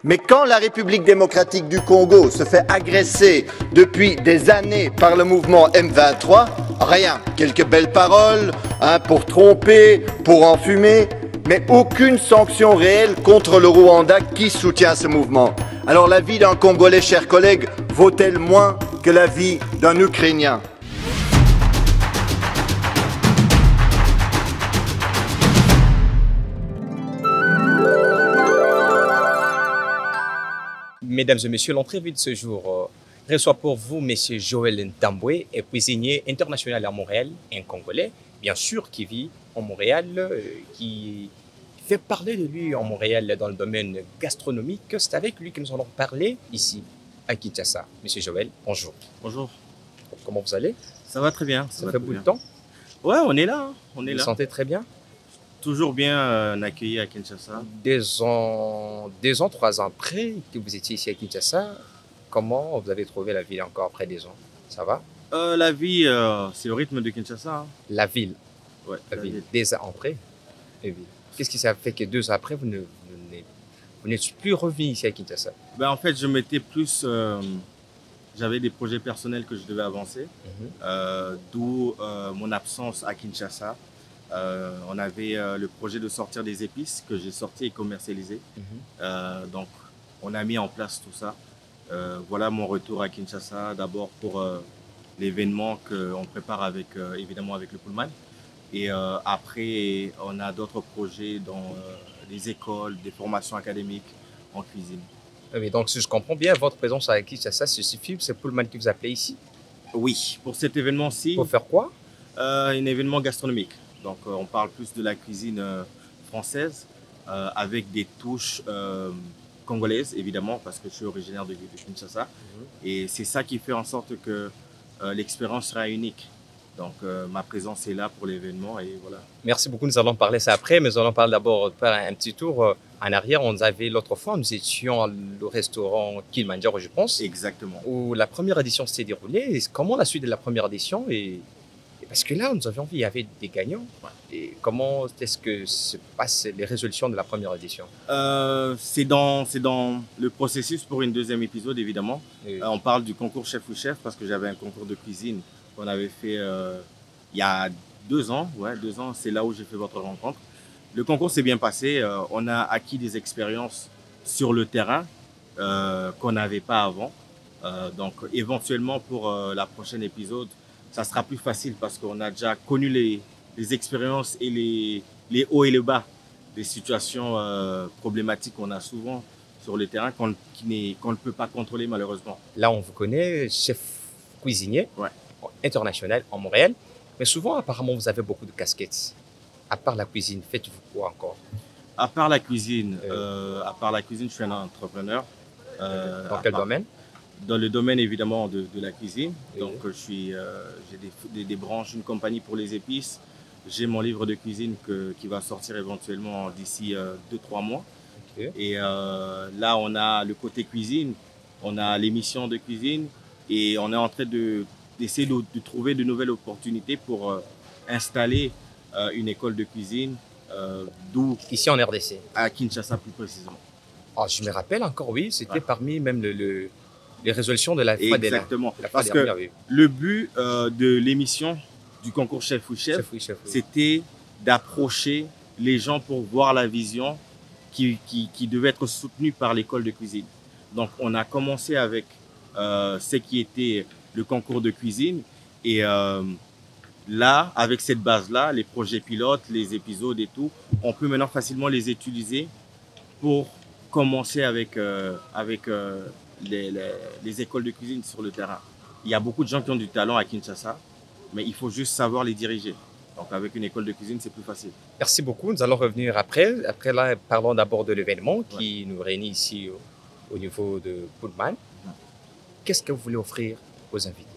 Mais quand la République démocratique du Congo se fait agresser depuis des années par le mouvement M23, rien, quelques belles paroles pour tromper, pour enfumer, mais aucune sanction réelle contre le Rwanda qui soutient ce mouvement. Alors la vie d'un Congolais, chers collègues, vaut-elle moins que la vie d'un Ukrainien ? Mesdames et messieurs, l'entrevue de ce jour reçoit pour vous M. Joël Ntambwe, cuisinier international à Montréal, un Congolais, bien sûr, qui vit en Montréal, qui fait parler de lui en Montréal dans le domaine gastronomique. C'est avec lui que nous allons parler ici, à Kinshasa. M. Joël, bonjour. Bonjour. Comment vous allez? Ça va très bien. Ça fait beaucoup de temps? Ouais, on est là. On est vous là. Vous sentez très bien? Toujours bien accueilli à Kinshasa. 2 ans, 3 ans après que vous étiez ici à Kinshasa, comment vous avez trouvé la ville encore après 2 ans? Ça va? La vie, c'est au rythme de Kinshasa. Hein. La ville? Ouais, la ville. 2 ans après? Qu'est-ce qui ça fait que 2 ans après, vous n'êtes plus revenu ici à Kinshasa? Ben, en fait, je m'étais plus... j'avais des projets personnels que je devais avancer, d'où mon absence à Kinshasa. On avait le projet de sortir des épices que j'ai sorti et commercialisé. Donc, on a mis en place tout ça. Voilà mon retour à Kinshasa, d'abord pour l'événement qu'on prépare avec, évidemment avec le Pullman. Et après, on a d'autres projets dans les écoles, des formations académiques en cuisine. Oui, donc, si je comprends bien, votre présence à Kinshasa, c'est suffit, c'est Pullman qui vous appelait ici? Oui, pour cet événement-ci. Pour faire quoi? Un événement gastronomique. Donc, on parle plus de la cuisine française avec des touches congolaises, évidemment, parce que je suis originaire de Kinshasa. Et c'est ça qui fait en sorte que l'expérience sera unique. Donc, ma présence est là pour l'événement et voilà. Merci beaucoup. Nous allons parler ça après, mais nous allons parler d'abord faire un petit tour en arrière. On avait l'autre fois, nous étions au restaurant Kilimanjaro, je pense. Exactement. Où la première édition s'est déroulée. Et comment la suite de la première édition parce que là, nous avions vu, il y avait des gagnants. Et comment est-ce que se passent les résolutions de la première édition? C'est dans le processus pour une deuxième épisode, évidemment. Oui. On parle du concours chef ou chef parce que j'avais un concours de cuisine qu'on avait fait il y a 2 ans. Ouais, 2 ans, c'est là où j'ai fait votre rencontre. Le concours s'est bien passé. On a acquis des expériences sur le terrain qu'on n'avait pas avant. Donc, éventuellement, pour la prochaine épisode, ça sera plus facile parce qu'on a déjà connu les expériences et les hauts et les bas des situations problématiques qu'on a souvent sur le terrain qu'on ne peut pas contrôler malheureusement. Là, on vous connaît, chef cuisinier international en Montréal, mais souvent, apparemment, vous avez beaucoup de casquettes. À part la cuisine, faites-vous quoi encore? À part la cuisine, je suis un entrepreneur. Dans quel domaine? Dans le domaine évidemment de la cuisine. Donc j'ai des branches, une compagnie pour les épices. J'ai mon livre de cuisine qui va sortir éventuellement d'ici 2-3 mois. Et là on a le côté cuisine, on a l'émission de cuisine et on est en train d'essayer de trouver de nouvelles opportunités pour installer une école de cuisine d'où ici en RDC. À Kinshasa plus précisément. Oh, je me rappelle encore, oui, c'était parmi même les résolutions de la fois dernière. Exactement. Parce que le but de l'émission du concours Chef ou Chef, c'était d'approcher les gens pour voir la vision qui devait être soutenue par l'école de cuisine. Donc, on a commencé avec ce qui était le concours de cuisine. Et là, avec cette base-là, les projets pilotes, les épisodes et tout, on peut maintenant facilement les utiliser pour commencer avec les écoles de cuisine sur le terrain. Il y a beaucoup de gens qui ont du talent à Kinshasa, mais il faut juste savoir les diriger. Donc avec une école de cuisine, c'est plus facile. Merci beaucoup. Nous allons revenir après. Après là, parlons d'abord de l'événement qui nous réunit ici au niveau de Pullman. Qu'est-ce que vous voulez offrir aux invités?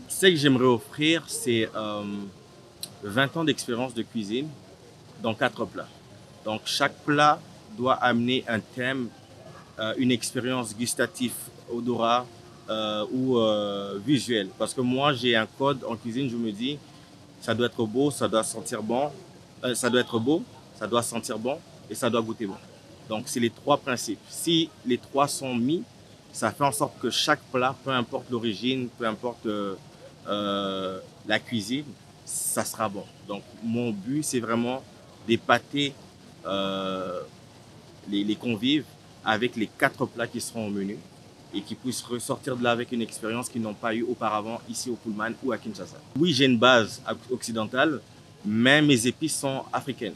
Ce que j'aimerais offrir, c'est 20 ans d'expérience de cuisine dans 4 plats. Donc chaque plat doit amener un thème, une expérience gustative, odorat ou visuelle. Parce que moi, j'ai un code en cuisine, je me dis, ça doit être beau, ça doit sentir bon, ça doit être beau, ça doit sentir bon et ça doit goûter bon. Donc, c'est les trois principes. Si les trois sont mis, ça fait en sorte que chaque plat, peu importe l'origine, peu importe la cuisine, ça sera bon. Donc, mon but, c'est vraiment d'épater les convives avec les 4 plats qui seront au menu et qui puissent ressortir de là avec une expérience qu'ils n'ont pas eue auparavant ici au Pullman ou à Kinshasa. Oui, j'ai une base occidentale, mais mes épices sont africaines.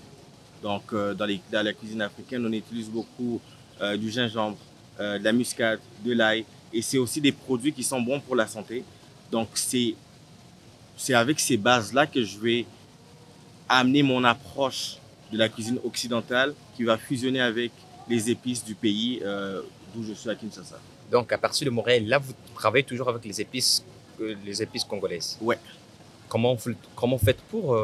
Donc, dans la cuisine africaine, on utilise beaucoup du gingembre, de la muscade, de l'ail. Et c'est aussi des produits qui sont bons pour la santé. Donc, c'est avec ces bases-là que je vais amener mon approche de la cuisine occidentale qui va fusionner avec les épices du pays d'où je suis à Kinshasa. Donc, à partir de Montréal, là, vous travaillez toujours avec les épices congolaises. Ouais. Comment vous faites pour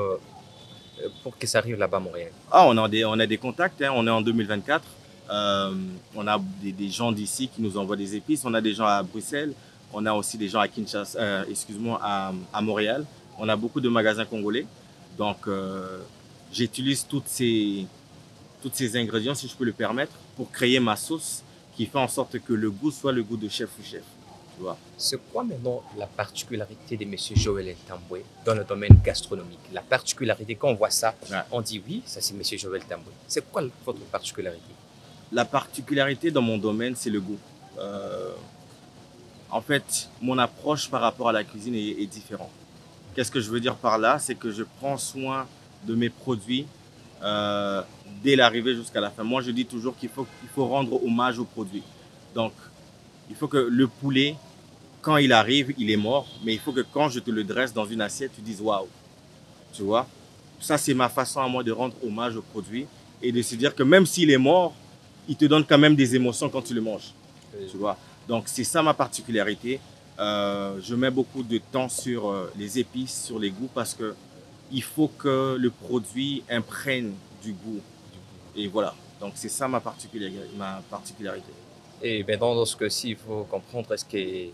que ça arrive là-bas à Montréal? Ah, on a des contacts, hein. On est en 2024. On a des gens d'ici qui nous envoient des épices. On a des gens à Bruxelles. On a aussi des gens à Kinshasa, à Montréal. On a beaucoup de magasins congolais. Donc, j'utilise tous ces ingrédients, si je peux le permettre, pour créer ma sauce qui fait en sorte que le goût soit le goût de chef ou chef. C'est quoi maintenant la particularité de M. Joël Ntambwe dans le domaine gastronomique? La particularité, quand on voit ça, ouais, on dit oui, ça c'est M. Joël Ntambwe. C'est quoi votre particularité? La particularité dans mon domaine, c'est le goût. En fait, mon approche par rapport à la cuisine est différente. Qu'est-ce que je veux dire par là? C'est que je prends soin de mes produits dès l'arrivée jusqu'à la fin. Moi, je dis toujours qu'il faut rendre hommage aux produits. Donc, il faut que le poulet, quand il arrive, il est mort. Mais il faut que quand je te le dresse dans une assiette, tu dises waouh. Tu vois? Ça, c'est ma façon à moi de rendre hommage aux produits et de se dire que même s'il est mort, il te donne quand même des émotions quand tu le manges. Tu vois? Donc, c'est ça ma particularité. Je mets beaucoup de temps sur les épices, sur les goûts parce que il faut que le produit imprègne du goût. Et voilà. Donc, c'est ça ma particularité. Et bien dans ce cas-ci, il faut comprendre, est-ce que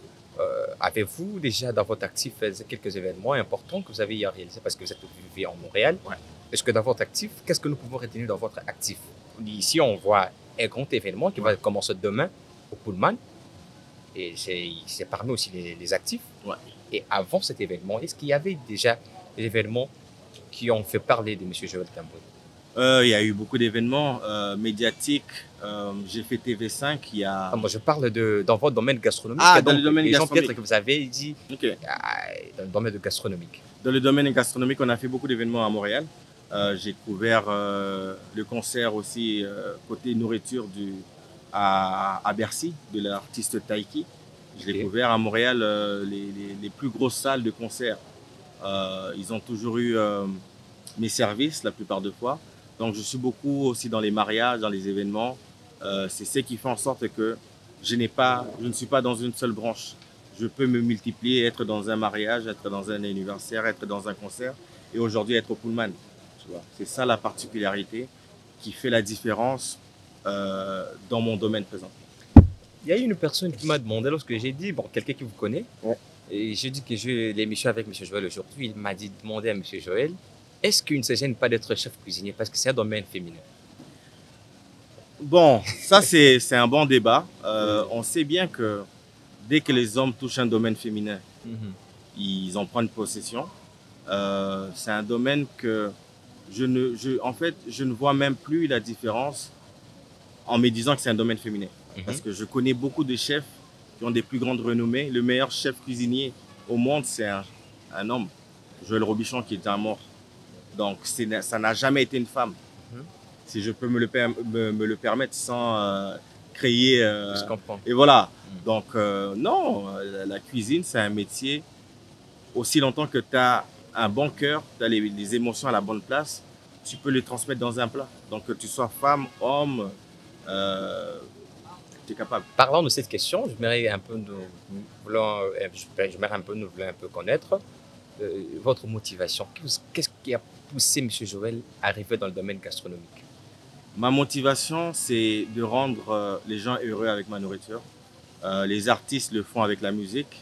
avez-vous déjà dans votre actif quelques événements importants que vous avez réalisés parce que vous vivez en Montréal? Ouais. Est-ce que dans votre actif, qu'est-ce que nous pouvons retenir dans votre actif? Ici, on voit un grand événement qui va commencer demain au Pullman. Et c'est parmi aussi les actifs. Ouais. Et avant cet événement, est-ce qu'il y avait déjà des événements qui ont fait parler de M. Joël Ntambwe? Il y a eu beaucoup d'événements médiatiques. J'ai fait TV5. Moi, je parle dans votre domaine gastronomique. Ah, dans le domaine gastronomique. Peut-être que vous avez dit dans le domaine gastronomique. Dans le domaine gastronomique, on a fait beaucoup d'événements à Montréal. J'ai couvert le concert aussi côté nourriture à Bercy de l'artiste Taiki. Je l'ai couvert à Montréal, les plus grosses salles de concert. Ils ont toujours eu mes services la plupart du fois. Donc, je suis beaucoup aussi dans les mariages, dans les événements. C'est ce qui fait en sorte que je ne suis pas dans une seule branche. Je peux me multiplier, être dans un mariage, être dans un anniversaire, être dans un concert et aujourd'hui être au Pullman. C'est ça la particularité qui fait la différence dans mon domaine présent. Il y a une personne qui m'a demandé lorsque j'ai dit, quelqu'un qui vous connaît, ouais, et j'ai dit que j'ai l'émission avec M. Joël aujourd'hui, il m'a dit demander à M. Joël, est-ce qu'il ne se gêne pas d'être chef cuisinier parce que c'est un domaine féminin? Bon, ça c'est un bon débat. On sait bien que dès que les hommes touchent un domaine féminin, ils en prennent possession. C'est un domaine que en fait, je ne vois même plus la différence en me disant que c'est un domaine féminin. Parce que je connais beaucoup de chefs qui ont des plus grandes renommées. Le meilleur chef cuisinier au monde, c'est un homme, Joël Robuchon, qui est déjà mort. Donc, ça n'a jamais été une femme. Si je peux me le permettre sans créer... Je comprends. Et voilà. Donc, non, la cuisine, c'est un métier. Aussi longtemps que tu as un bon cœur, tu as les émotions à la bonne place, tu peux les transmettre dans un plat. Donc, que tu sois femme, homme, tu es capable. Parlant de cette question, j'aimerais un peu nous connaître votre motivation. Qu'est-ce qui a poussé M. Joël à arriver dans le domaine gastronomique? Ma motivation, c'est de rendre les gens heureux avec ma nourriture. Les artistes le font avec la musique.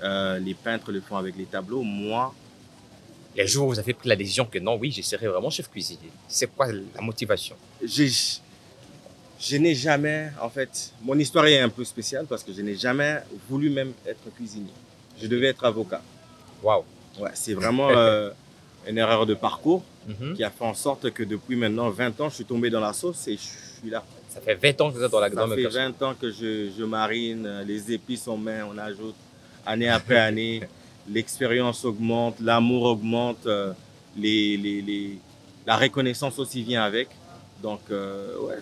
Les peintres le font avec les tableaux. Moi... Les jours où vous avez pris la décision que non, oui, je serai vraiment chef cuisinier, c'est quoi la motivation? Je n'ai jamais, en fait, mon histoire est un peu spéciale parce que je n'ai jamais voulu même être cuisinier. Je devais être avocat. Waouh. Ouais, c'est vraiment une erreur de parcours qui a fait en sorte que depuis maintenant 20 ans, je suis tombé dans la sauce et je suis là. Ça fait 20 ans que vous êtes dans la Ça fait 20 ans que je marine, les épices on met, on ajoute année après année. L'expérience augmente, l'amour augmente, la reconnaissance aussi vient avec. Donc, ouais,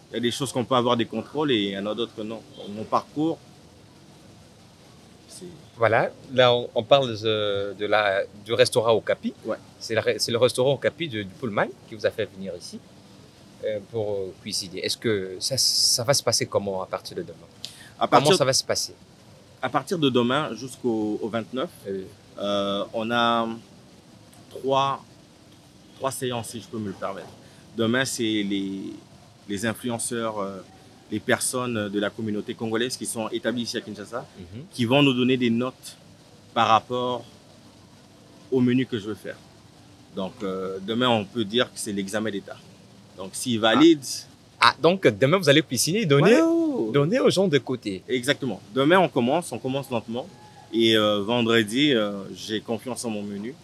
il y a des choses qu'on peut avoir des contrôles et il y en a d'autres que non. Donc, mon parcours, c'est... Voilà, là on parle du restaurant Okapi. Ouais. C'est le restaurant Okapi du Pullman qui vous a fait venir ici pour cuisiner. Est-ce que ça va se passer comment à partir de demain? Comment ça va se passer? À partir de demain jusqu'au 29, on a trois séances, si je peux me le permettre. Demain, c'est les influenceurs, les personnes de la communauté congolaise qui sont établies ici à Kinshasa, qui vont nous donner des notes par rapport au menu que je veux faire. Donc, demain, on peut dire que c'est l'examen d'État. Donc, s'ils valident... Donc demain, vous allez cuisiner et donner aux gens de côté. Exactement. Demain, on commence lentement. Et vendredi, j'ai confiance en mon menu.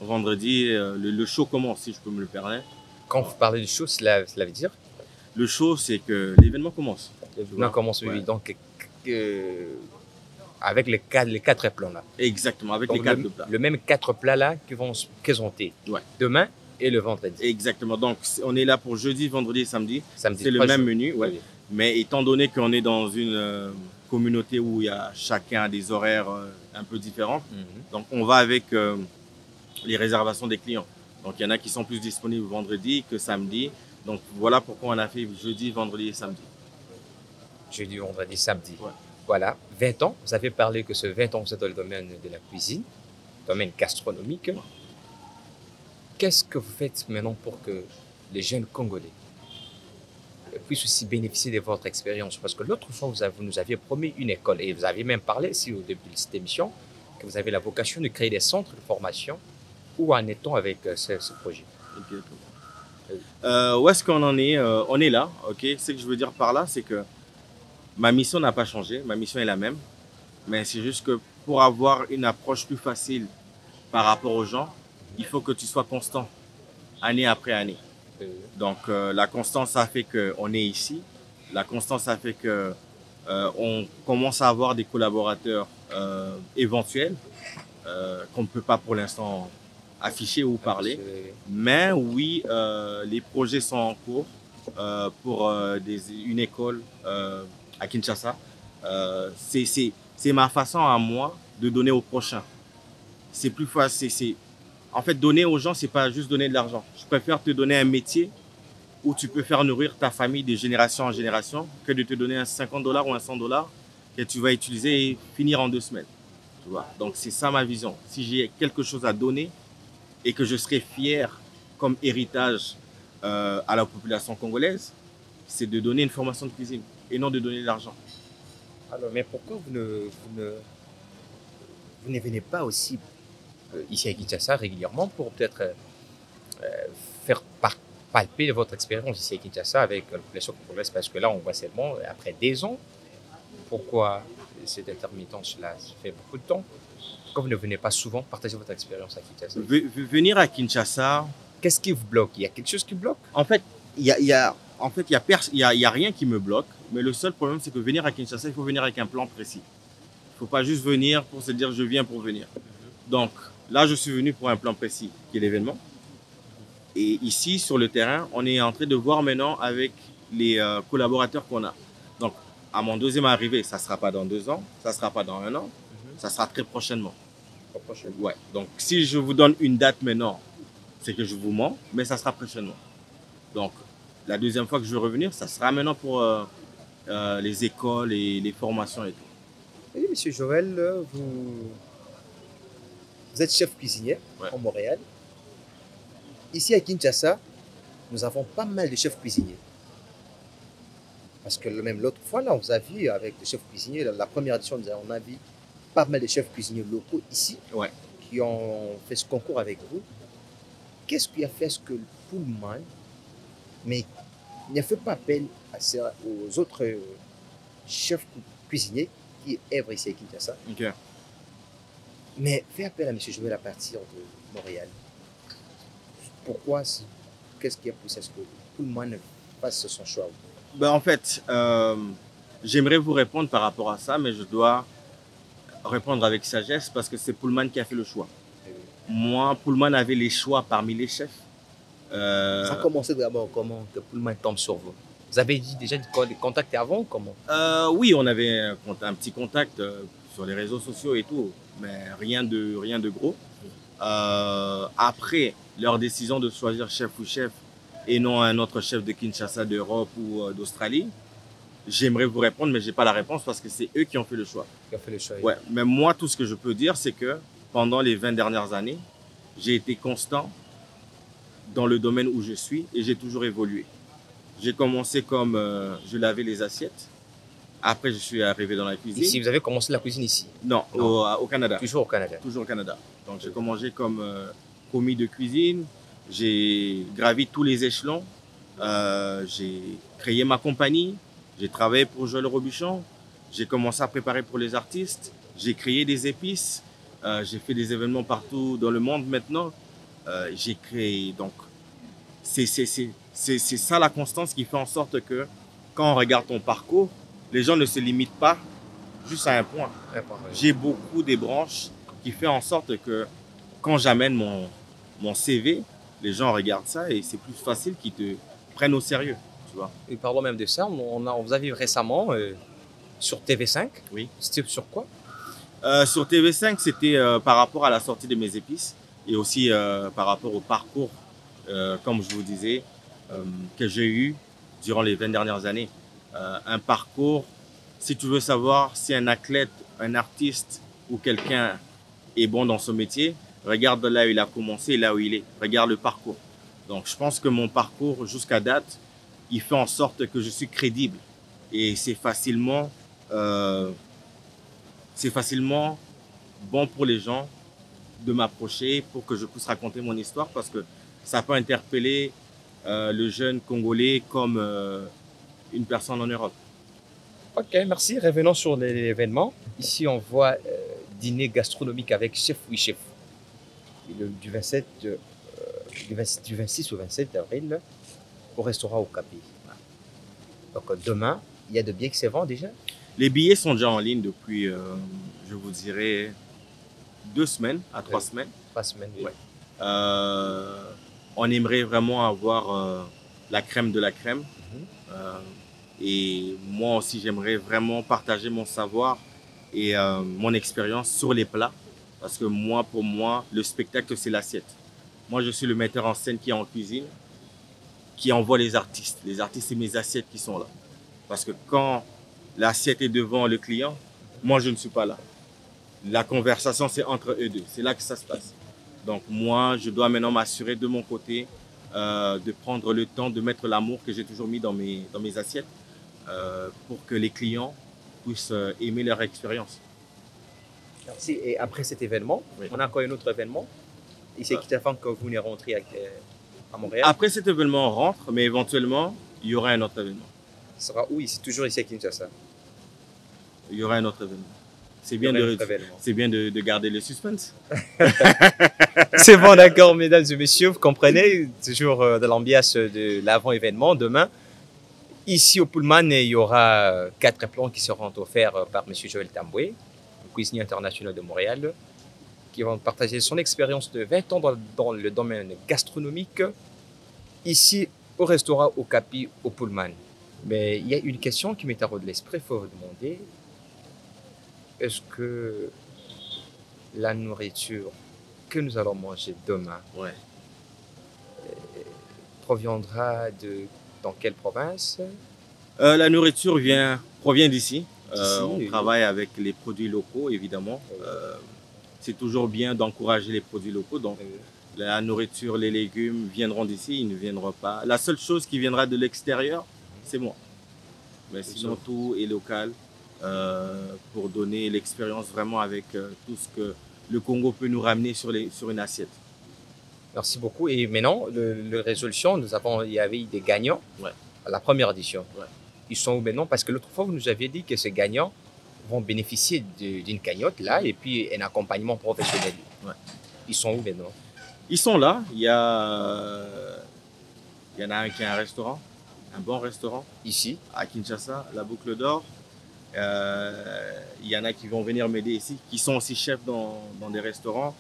Vendredi, le show commence, si je peux me le permettre. Quand vous parlez du show, cela veut dire? Le show, c'est que l'événement commence. L'événement commence, oui. Donc, avec les quatre plats là. Exactement, avec donc les quatre plats. Le même 4 plats là qui vont se présenter demain et le vendredi. Exactement. Donc, on est là pour jeudi, vendredi et samedi. Samedi c'est le même menu, ouais. Oui. Mais étant donné qu'on est dans une communauté où il y a chacun des horaires un peu différents, donc on va avec les réservations des clients. Donc, il y en a qui sont plus disponibles vendredi que samedi. Donc, voilà pourquoi on a fait jeudi, vendredi et samedi. Jeudi, vendredi, samedi. Ouais. Voilà. 20 ans. Vous avez parlé que ce 20 ans, vous êtes dans le domaine de la cuisine, domaine gastronomique. Ouais. Qu'est-ce que vous faites maintenant pour que les jeunes Congolais puissent aussi bénéficier de votre expérience? Parce que l'autre fois, vous nous aviez promis une école et vous aviez même parlé ici au début de cette émission que vous avez la vocation de créer des centres de formation. Où en est-on avec ce projet? Où est-ce qu'on en est? On est là, ok. Ce que je veux dire par là, c'est que ma mission n'a pas changé. Ma mission est la même. Mais c'est juste que pour avoir une approche plus facile par rapport aux gens, il faut que tu sois constant, année après année. Donc, la constance, ça fait qu'on est ici. La constance, ça fait qu'on commence à avoir des collaborateurs éventuels qu'on ne peut pas pour l'instant afficher ou parler. Mais oui, les projets sont en cours pour une école à Kinshasa. C'est ma façon à moi de donner aux prochains. C'est plus facile. En fait, donner aux gens, c'est pas juste donner de l'argent. Je préfère te donner un métier où tu peux faire nourrir ta famille de génération en génération que de te donner un $50 ou un $100 que tu vas utiliser et finir en 2 semaines. Tu vois? Donc, c'est ça ma vision. Si j'ai quelque chose à donner et que je serai fier comme héritage à la population congolaise, c'est de donner une formation de cuisine et non de donner de l'argent. Alors, mais pourquoi vous ne venez pas aussi ici à Kinshasa régulièrement pour peut-être faire palper de votre expérience ici à Kinshasa avec la population congolaise? Parce que là, on voit seulement après des ans. Pourquoi cette intermittence-là? Ça fait beaucoup de temps. Pourquoi vous ne venez pas souvent partager votre expérience à Kinshasa? Venir à Kinshasa... Qu'est-ce qui vous bloque? Il y a quelque chose qui bloque? En fait, il y a rien qui me bloque. Mais le seul problème, c'est que venir à Kinshasa, il faut venir avec un plan précis. Il ne faut pas juste venir pour se dire « je viens pour venir ». Donc, là, je suis venu pour un plan précis, qui est l'événement. Et ici, sur le terrain, on est en train de voir maintenant avec les collaborateurs qu'on a. Donc, à mon deuxième arrivée, ça ne sera pas dans 2 ans, ça ne sera pas dans 1 an, ça sera très prochainement. Ouais. Donc, si je vous donne une date maintenant, c'est que je vous mens, mais ça sera prochainement. Donc, la deuxième fois que je vais revenir, ça sera maintenant pour les écoles et les formations et tout. Oui, monsieur Joël, vous êtes chef cuisinier en Montréal. Ici à Kinshasa, nous avons pas mal de chefs cuisiniers. Parce que même l'autre fois, là, on vous a vu avec les chefs cuisiniers, la première édition, on a vu pas mal de chefs cuisiniers locaux ici qui ont fait ce concours avec vous. Qu'est-ce qui a fait ce que le Pullman, mais ne fait pas appel aux autres chefs cuisiniers qui œuvrent ici à Kinshasa, Ok. mais fait appel à M. Joël à partir de Montréal. Pourquoi? Qu'est-ce qui a poussé à ce que Pullman fasse son choix? Ben, en fait, j'aimerais vous répondre par rapport à ça, mais je dois répondre avec sagesse parce que c'est Pullman qui a fait le choix. Moi, Pullman avait les choix parmi les chefs. Ça a commencé d'abord comment que Pullman tombe sur vous? Vous avez déjà contacté avant? Comment? Oui, on avait un petit contact sur les réseaux sociaux et tout, mais rien de gros. Après leur décision de choisir chef ou chef et non un autre chef de Kinshasa, d'Europe ou d'Australie, j'aimerais vous répondre, mais je n'ai pas la réponse parce que c'est eux qui ont fait le choix. Qui a fait le choix? Ouais, mais moi, tout ce que je peux dire, c'est que pendant les 20 dernières années, j'ai été constant dans le domaine où je suis et j'ai toujours évolué. J'ai commencé comme je lavais les assiettes. Après, je suis arrivé dans la cuisine. Ici, vous avez commencé la cuisine ici? Non, au Canada. Toujours au Canada? Toujours au Canada. Donc, j'ai commencé comme commis de cuisine. J'ai gravi tous les échelons. J'ai créé ma compagnie. J'ai travaillé pour Joël Robuchon. J'ai commencé à préparer pour les artistes. J'ai créé des épices. J'ai fait des événements partout dans le monde maintenant. J'ai créé. Donc, c'est ça la constance qui fait en sorte que quand on regarde ton parcours, les gens ne se limitent pas juste à un point. J'ai beaucoup des branches qui fait en sorte que quand j'amène mon CV, les gens regardent ça et c'est plus facile qu'ils te prennent au sérieux. Tu vois. Et parlons même de ça, on vous a vu récemment sur TV5. Oui. C'était sur quoi? Sur TV5, c'était par rapport à la sortie de mes épices et aussi par rapport au parcours, comme je vous disais, que j'ai eu durant les 20 dernières années. Un parcours, si tu veux savoir si un athlète, un artiste ou quelqu'un est bon dans son métier, regarde là où il a commencé et là où il est. Regarde le parcours. Donc, je pense que mon parcours jusqu'à date, il fait en sorte que je suis crédible. Et c'est facilement bon pour les gens de m'approcher pour que je puisse raconter mon histoire parce que ça peut interpeller le jeune Congolais comme une personne en Europe. Ok, merci. Revenons sur l'événement. Ici, on voit dîner gastronomique avec Chef Oui Chef. Du 26 au 27 avril au restaurant Okapi. Donc demain, il y a de billets qui se vendent déjà? Les billets sont déjà en ligne depuis, je vous dirais, 2 semaines à 3 semaines. 3 semaines, oui. Ouais. On aimerait vraiment avoir la crème de la crème. Et moi aussi, j'aimerais vraiment partager mon savoir et mon expérience sur les plats. Parce que moi, pour moi, le spectacle, c'est l'assiette. Moi, je suis le metteur en scène qui est en cuisine, qui envoie les artistes. Les artistes, c'est mes assiettes qui sont là. Parce que quand l'assiette est devant le client, moi, je ne suis pas là. La conversation, c'est entre eux deux. C'est là que ça se passe. Donc, moi, je dois maintenant m'assurer de mon côté de prendre le temps de mettre l'amour que j'ai toujours mis dans mes assiettes pour que les clients puissent aimer leur expérience. Merci. Et après cet événement, oui, on a encore un autre événement. Et c'est qui t'attend que vous venez rentrer à Montréal? Après cet événement, on rentre, mais éventuellement, il y aura un autre événement. Ce sera où? Ici, toujours ici à Kinshasa? Il y aura un autre événement. C'est bien, de garder le suspense. C'est bon, d'accord, mesdames et messieurs. Vous comprenez, toujours de l'ambiance de l'avant-événement. Demain, ici au Pullman, il y aura 4 plans qui seront offerts par M. Joël Tamboué, le cuisinier international de Montréal, qui va partager son expérience de 20 ans dans le domaine gastronomique, ici au restaurant Okapi au Pullman. Mais il y a une question qui m'est taraude de l'esprit, il faut vous demander, est-ce que la nourriture que nous allons manger demain proviendra dans quelle province? La nourriture provient d'ici. On travaille avec les produits locaux, évidemment. C'est toujours bien d'encourager les produits locaux. Donc, la nourriture, les légumes viendront d'ici, ils ne viendront pas. La seule chose qui viendra de l'extérieur, c'est moi. Mais sinon, tout est local pour donner l'expérience vraiment avec tout ce que le Congo peut nous ramener sur une assiette. Merci beaucoup. Et maintenant, la résolution, il y avait des gagnants. Ouais. la première édition. Ouais. Ils sont où maintenant? Parce que l'autre fois, vous nous aviez dit que ces gagnants vont bénéficier d'une cagnotte là et puis un accompagnement professionnel. Ouais. Ils sont où maintenant? Ils sont là. Il y en a un qui a un restaurant, un bon restaurant. Ici? À Kinshasa, la Boucle d'Or. Il y en a qui vont venir m'aider ici, qui sont aussi chefs dans des restaurants.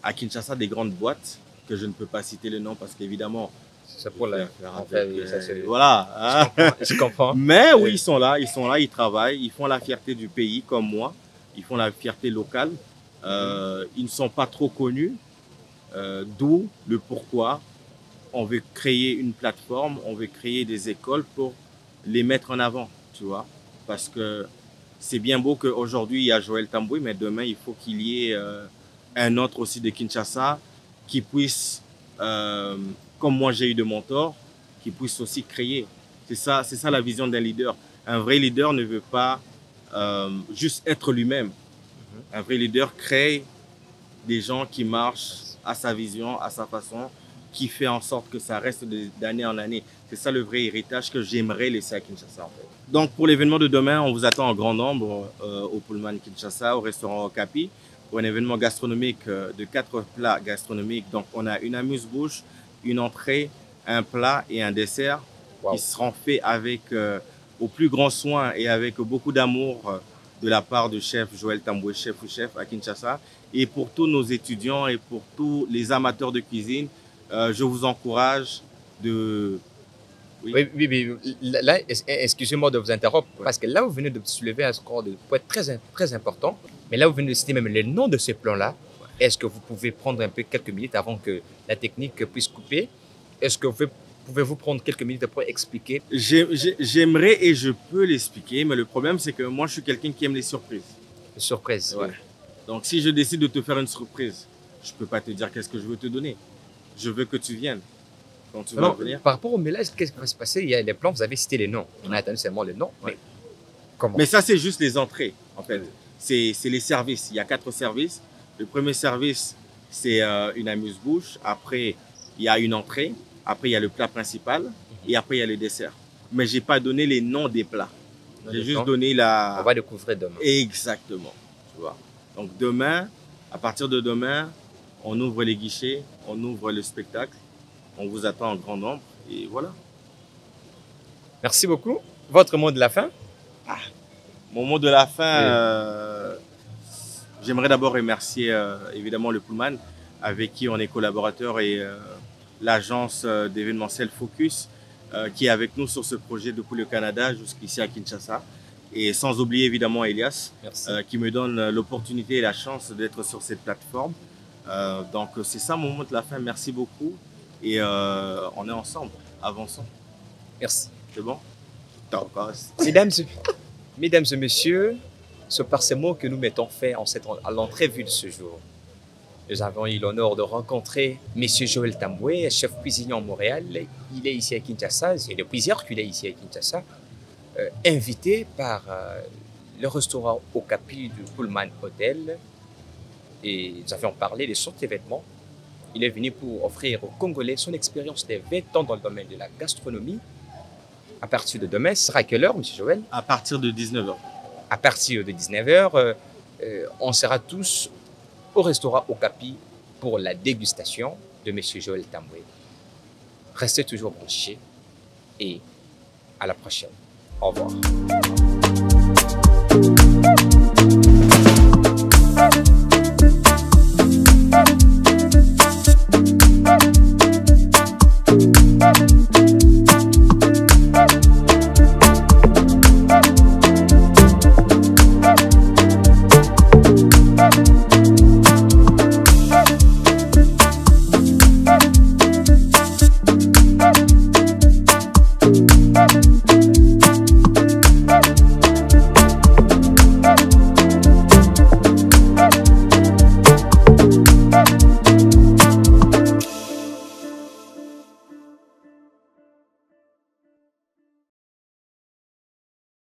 À Kinshasa, des grandes boîtes, que je ne peux pas citer le nom parce qu'évidemment, c'est pour la. Voilà. Je comprends. Mais oui, ils sont là, ils travaillent, ils font la fierté du pays comme moi, ils font la fierté locale. Ils ne sont pas trop connus, d'où le pourquoi on veut créer une plateforme, on veut créer des écoles pour les mettre en avant, tu vois. Parce que c'est bien beau qu'aujourd'hui il y a Joël Tamboué, mais demain il faut qu'il y ait un autre aussi de Kinshasa qui puisse, comme moi j'ai eu de mentor, qui puisse aussi créer. C'est ça la vision d'un leader. Un vrai leader ne veut pas juste être lui-même. Un vrai leader crée des gens qui marchent à sa vision, à sa façon, qui fait en sorte que ça reste d'année en année. C'est ça le vrai héritage que j'aimerais laisser à Kinshasa. En fait. Donc pour l'événement de demain, on vous attend en grand nombre au Pullman Kinshasa, au restaurant Okapi, pour un événement gastronomique de 4 plats gastronomiques. Donc on a une amuse-bouche, une entrée, un plat et un dessert qui seront faits avec au plus grand soin et avec beaucoup d'amour de la part du chef Joël Tamboué, chef à Kinshasa. Et pour tous nos étudiants et pour tous les amateurs de cuisine, je vous encourage de... Oui. Là, excusez-moi de vous interrompre, parce que là, vous venez de soulever un score de point très important, mais là, vous venez de citer même les noms de ces plans-là. Est-ce que vous pouvez prendre un peu quelques minutes avant que la technique puisse couper? Est-ce que pouvez-vous prendre quelques minutes pour expliquer? J'aimerais et je peux l'expliquer, mais le problème, c'est que moi, je suis quelqu'un qui aime les surprises. Les surprises, ouais. Donc, si je décide de te faire une surprise, je ne peux pas te dire qu'est-ce que je veux te donner. Je veux que tu viennes. Quand tu vas venir. Par rapport au mélange, qu'est-ce qui va se passer? Il y a les plans, vous avez cité les noms. On a attendu seulement les noms. Ouais. Mais comment? Mais ça, c'est juste les entrées, en fait. C'est les services. Il y a 4 services. Le premier service, c'est une amuse-bouche. Après, il y a une entrée. Après, il y a le plat principal. Et après, il y a le dessert. Mais je n'ai pas donné les noms des plats. J'ai juste donné la... On va découvrir demain. Exactement. Tu vois. Donc demain, à partir de demain, on ouvre les guichets, on ouvre le spectacle. On vous attend en grand nombre. Et voilà. Merci beaucoup. Votre mot de la fin? Mon mot de la fin, j'aimerais d'abord remercier évidemment le Pullman, avec qui on est collaborateur, et l'agence d'événementiel Focus, qui est avec nous sur ce projet depuis le Canada jusqu'ici à Kinshasa. Et sans oublier évidemment Elias, qui me donne l'opportunité et la chance d'être sur cette plateforme. Donc c'est ça mon mot de la fin. Merci beaucoup. Et on est ensemble, avançons. Merci. C'est bon? Mesdames et messieurs, c'est par ces mots que nous mettons fin à l'entrevue de ce jour. Nous avons eu l'honneur de rencontrer M. Joël Tamboué, chef cuisinier à Montréal. Il est ici à Kinshasa, c'est le plaisir qu'il est ici à Kinshasa, invité par le restaurant Okapi du Pullman Hotel. Et nous avions parlé de son événement. Il est venu pour offrir aux Congolais son expérience de 20 ans dans le domaine de la gastronomie. À partir de demain, ce sera à quelle heure, M. Joël? À partir de 19h. À partir de 19h, on sera tous au restaurant Okapi pour la dégustation de M. Joël Tamboué. Restez toujours branchés et à la prochaine. Au revoir.